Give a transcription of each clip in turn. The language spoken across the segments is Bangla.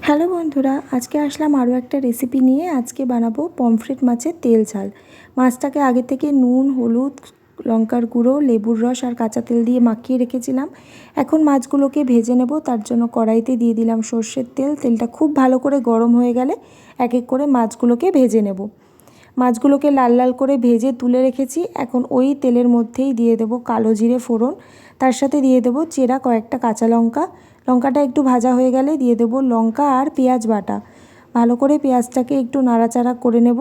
হ্যালো বন্ধুরা, আজকে আসলাম আরও একটা রেসিপি নিয়ে। আজকে বানাবো পমফ্রেট মাছের তেল ঝাল। মাছটাকে আগে থেকে নুন, হলুদ, লঙ্কার গুঁড়ো, লেবুর রস আর কাঁচা তেল দিয়ে মাখিয়ে রেখেছিলাম। এখন মাছগুলোকে ভেজে নেব। তার জন্য কড়াইতে দিয়ে দিলাম সর্ষের তেল। তেলটা খুব ভালো করে গরম হয়ে গেলে এক এক করে মাছগুলোকে ভেজে নেব। মাছগুলোকে লাল লাল করে ভেজে তুলে রেখেছি। এখন ওই তেলের মধ্যেই দিয়ে দেব কালো জিরে ফোড়ন, তার সাথে দিয়ে দেব চেরা কয়েকটা কাঁচা লঙ্কা। লঙ্কাটা একটু ভাজা হয়ে গেলে দিয়ে দেব লঙ্কা আর পেঁয়াজ বাটা। ভালো করে পেঁয়াজটাকে একটু নাড়াচাড়া করে নেব।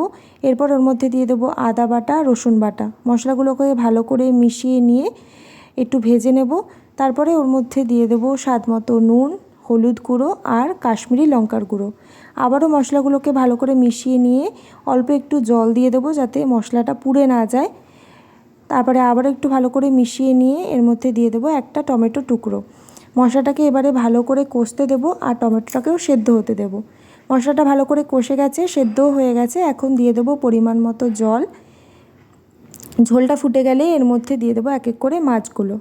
এরপর ওর মধ্যে দিয়ে দেব আদা বাটা, রসুন বাটা। মশলাগুলোকে ভালো করে মিশিয়ে নিয়ে একটু ভেজে নেব। তারপরে ওর মধ্যে দিয়ে দেব স্বাদ মতো নুন, হলুদ গুঁড়ো আর কাশ্মীরি লঙ্কার গুঁড়ো। আবারও মশলাগুলোকে ভালো করে মিশিয়ে নিয়ে অল্প একটু জল দিয়ে দেবো যাতে মশলাটা পুড়ে না যায়। তারপরে আবারও একটু ভালো করে মিশিয়ে নিয়ে এর মধ্যে দিয়ে দেবো একটা টমেটো টুকরো। মশলাটাকে এবারে ভালো করে কষতে দেবো আর টমেটোটাকেও সেদ্ধ হতে দেবো। মশলাটা ভালো করে কষে গেছে, সেদ্ধও হয়ে গেছে। এখন দিয়ে দেবো পরিমাণ মতো জল। ঝোলটা ফুটে গেলে এর মধ্যে দিয়ে দেবো এক এক করে মাছগুলো।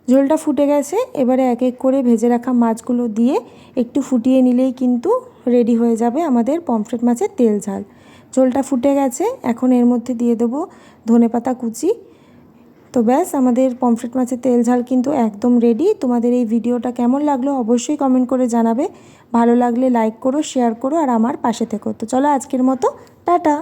ঝোলটা ফুটে গেছে, এবারে এক এক করে ভেজে রাখা মাছগুলো দিয়ে একটু ফুটিয়ে নিলেই কিন্তু রেডি হয়ে যাবে আমাদের পমফ্রেট মাছের তেল ঝাল। ঝোলটা ফুটে গেছে, এখন এর মধ্যে দিয়ে দেবো ধনেপাতা কুচি। তো ব্যাস, আমাদের পমফ্রেট মাছের তেল ঝাল কিন্তু একদম রেডি। তোমাদের এই ভিডিওটা কেমন লাগলো অবশ্যই কমেন্ট করে জানাবে। ভালো লাগলে লাইক করো, শেয়ার করো আর আমার পাশে থেকো। তো চলো আজকের মতো টাটা।